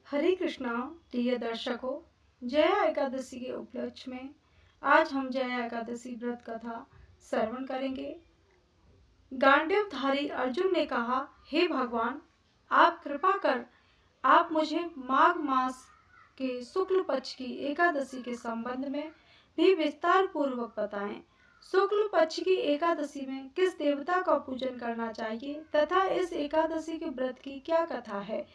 हरे कृष्णा। प्रिय दर्शकों, जया एकादशी के उपलक्ष्य में आज हम जया एकादशी व्रत कथा श्रवण करेंगे। गांडीवधारी अर्जुन ने कहा, हे भगवान, आप कृपा कर आप मुझे माघ मास के शुक्ल पक्ष की एकादशी के संबंध में भी विस्तार पूर्वक बताएं। शुक्ल पक्ष की एकादशी में किस देवता का पूजन करना चाहिए तथा इस एकादशी के व्रत की क्या कथा है,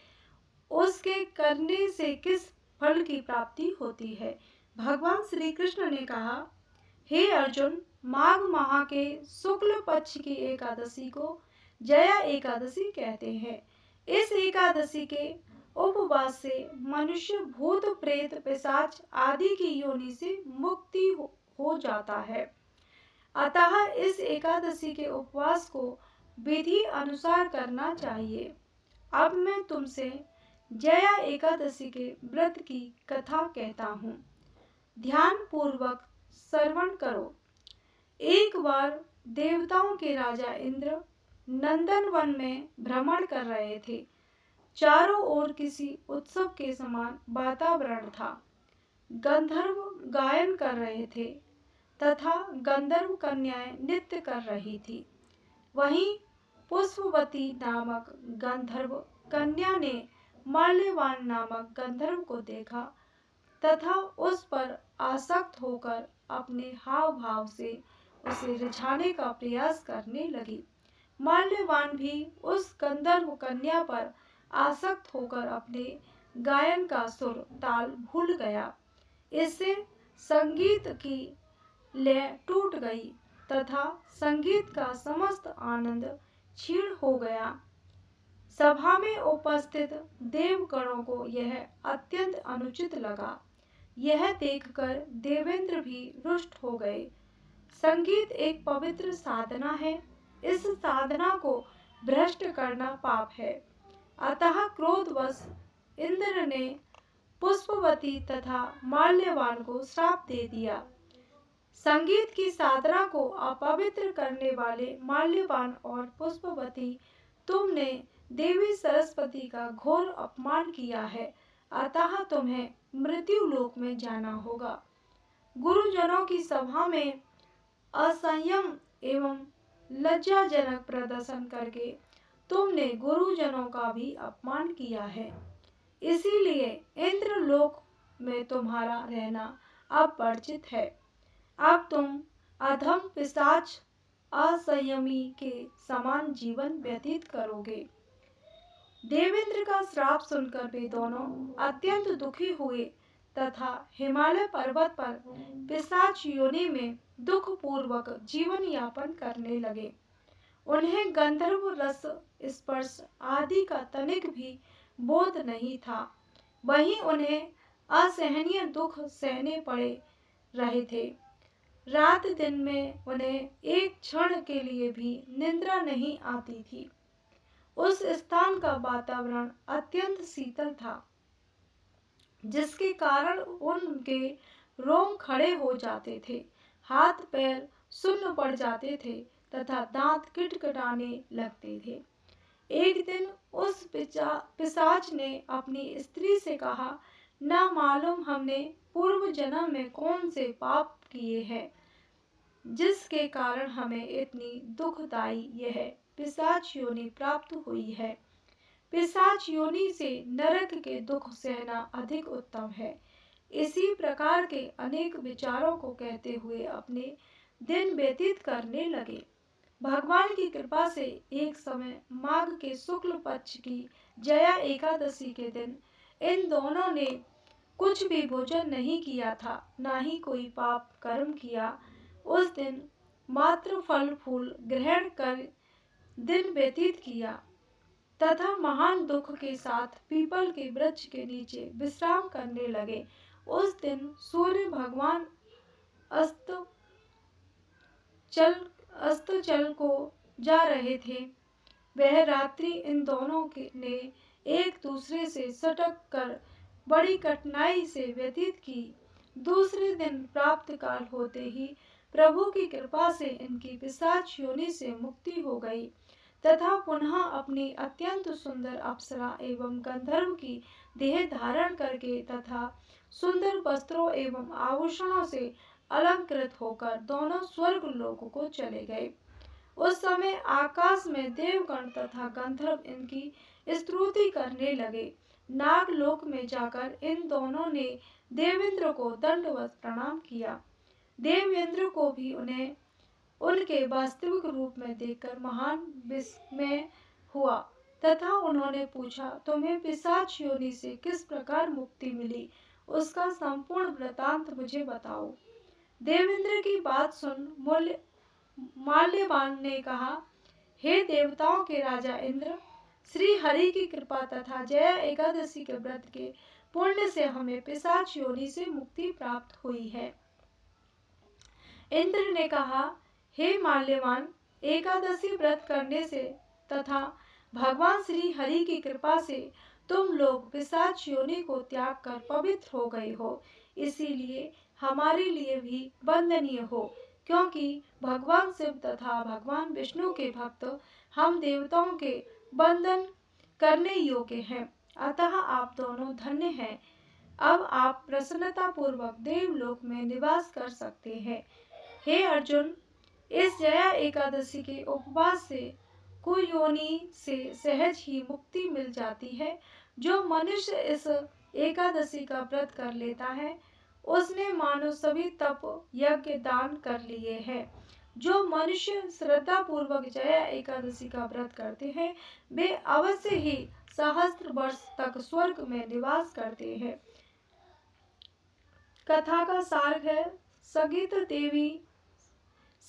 उसके करने से किस फल की प्राप्ति होती है। भगवान श्री कृष्ण ने कहा, हे अर्जुन, माघ माह के शुक्ल पक्ष की एकादशी को जया एकादशी कहते हैं। इस एकादशी के उपवास से मनुष्य भूत प्रेत पिशाच आदि की योनि से मुक्ति हो जाता है। अतः इस एकादशी के उपवास को विधि अनुसार करना चाहिए। अब मैं तुमसे जया एकादशी के व्रत की कथा कहता हूँ। ध्यान पूर्वक श्रवण करो। एक बार देवताओं के राजा इंद्र नंदन वन में भ्रमण कर रहे थे। चारों ओर किसी उत्सव के समान वातावरण था। गंधर्व गायन कर रहे थे तथा गंधर्व कन्याएं नृत्य कर रही थी। वहीं पुष्पवती नामक गंधर्व कन्या ने माल्यवान नामक गंधर्व को देखा तथा उस पर आसक्त होकर अपने हाव भाव से उसे रिझाने का प्रयास करने लगी। माल्यवान भी उस गंधर्व कन्या पर आसक्त होकर अपने गायन का सुर ताल भूल गया। इससे संगीत की लय टूट गई तथा संगीत का समस्त आनंद क्षीण हो गया। सभा में उपस्थित देवगणों को यह अत्यंत अनुचित लगा। यह देखकर देवेंद्र भी रुष्ट हो गए। संगीत एक पवित्र साधना है। इस साधना को भ्रष्ट करना पाप है। अतः क्रोधवश इंद्र ने पुष्पवती तथा माल्यवान को श्राप दे दिया। संगीत की साधना को अपवित्र करने वाले माल्यवान और पुष्पवती, तुमने देवी सरस्वती का घोर अपमान किया है। अतः तुम्हें मृत्यु लोक में जाना होगा। गुरुजनों की सभा में असंयम एवं लज्जाजनक प्रदर्शन करके तुमने गुरुजनों का भी अपमान किया है। इसीलिए इंद्र लोक में तुम्हारा रहना अब वर्जित है। अब तुम अधम पिशाच असंयमी के समान जीवन व्यतीत करोगे। देवेंद्र का श्राप सुनकर वे दोनों अत्यंत दुखी हुए तथा हिमालय पर्वत पर पिशाच योनि में दुख पूर्वक जीवन यापन करने लगे। उन्हें गंधर्व रस स्पर्श आदि का तनिक भी बोध नहीं था। वहीं उन्हें असहनीय दुख सहने पड़े रहे थे। रात दिन में उन्हें एक क्षण के लिए भी निद्रा नहीं आती थी। उस स्थान का वातावरण अत्यंत शीतल था, जिसके कारण उनके रोम खड़े हो जाते थे, हाथ पैर सुन्न पड़ जाते थे तथा दांत किटकिटाने लगते थे। एक दिन उस पिशाच ने अपनी स्त्री से कहा, ना मालूम हमने पूर्व जन्म में कौन से पाप किए हैं, जिसके कारण हमें इतनी दुखदायी यह पिशाच योनि प्राप्त हुई है। पिशाच योनि से नरक के दुख सहना अधिक उत्तम है। इसी प्रकार के अनेक विचारों को कहते हुए अपने दिन व्यतीत करने लगे। भगवान की कृपा से एक समय माघ के शुक्ल पक्ष की जया एकादशी के दिन इन दोनों ने कुछ भी भोजन नहीं किया था, ना ही कोई पाप कर्म किया। उस दिन मात्र फल फूल ग्रहण कर दिन व्यतीत किया तथा महान दुख के साथ पीपल के वृक्ष के नीचे विश्राम करने लगे। उस दिन सूर्य भगवान अस्त चल को जा रहे थे। वह रात्रि इन दोनों ने एक दूसरे से सटक कर बड़ी कठिनाई से व्यतीत की। दूसरे दिन प्राप्त काल होते ही प्रभु की कृपा से इनकी पिशाच योनि से मुक्ति हो गई तथा पुनः अपनी अत्यंत सुंदर अप्सरा एवं गंधर्व की देह धारण करके तथा सुंदर वस्त्रों एवं आभूषणों से अलंकृत होकर दोनों स्वर्ग लोक को चले गए। उस समय आकाश में देवगण तथा गंधर्व इनकी स्तुति करने लगे। नागलोक में जाकर इन दोनों ने देवेंद्र को दंडवत प्रणाम किया। देवेंद्र को भी उन्हें उनके वास्तविक रूप में देखकर महान विस्मय हुआ तथा उन्होंने पूछा, तुम्हें पिशाच योनि से किस प्रकार मुक्ति मिली, उसका संपूर्ण वृतांत मुझे बताओ। देवेंद्र की बात सुन माल्यवान ने कहा, हे देवताओं के राजा इंद्र, श्री हरि की कृपा तथा जया एकादशी के व्रत के पुण्य से हमें पिशाच योनि से मुक्ति प्राप्त हुई है। इंद्र ने कहा, हे माल्यवान, एकादशी व्रत करने से तथा भगवान श्री हरि की कृपा से तुम लोग पिशाच योनि को त्याग कर पवित्र हो गए हो, इसीलिए हमारे लिए भी वंदनीय हो, क्योंकि भगवान शिव तथा भगवान विष्णु के भक्त हम देवताओं के वंदन करने योग्य हैं, अतः आप दोनों धन्य हैं। अब आप प्रसन्नता पूर्वक देवलोक में निवास कर सकते हैं। हे अर्जुन, इस जया एकादशी के उपवास से कुयोनि से सहज ही मुक्ति मिल जाती है। जो मनुष्य इस एकादशी का व्रत कर लेता है, उसने मानो सभी तप यज्ञ दान कर लिए हैं। जो मनुष्य श्रद्धा पूर्वक जया एकादशी का व्रत करते हैं, वे अवश्य ही सहस्त्र वर्ष तक स्वर्ग में निवास करते हैं। कथा का सार है, सगित देवी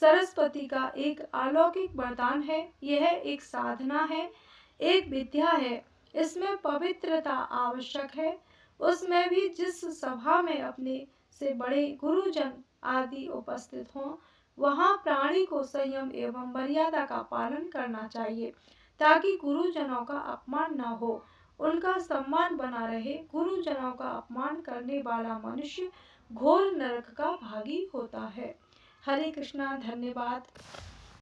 सरस्वती का एक अलौकिक वरदान है। यह एक साधना है, एक विद्या है। इसमें पवित्रता आवश्यक है। उसमें भी जिस सभा में अपने से बड़े गुरुजन आदि उपस्थित हों, वहां प्राणी को संयम एवं मर्यादा का पालन करना चाहिए, ताकि गुरुजनों का अपमान न हो, उनका सम्मान बना रहे। गुरुजनों का अपमान करने वाला मनुष्य घोर नरक का भागी होता है। हरे कृष्णा। धन्यवाद।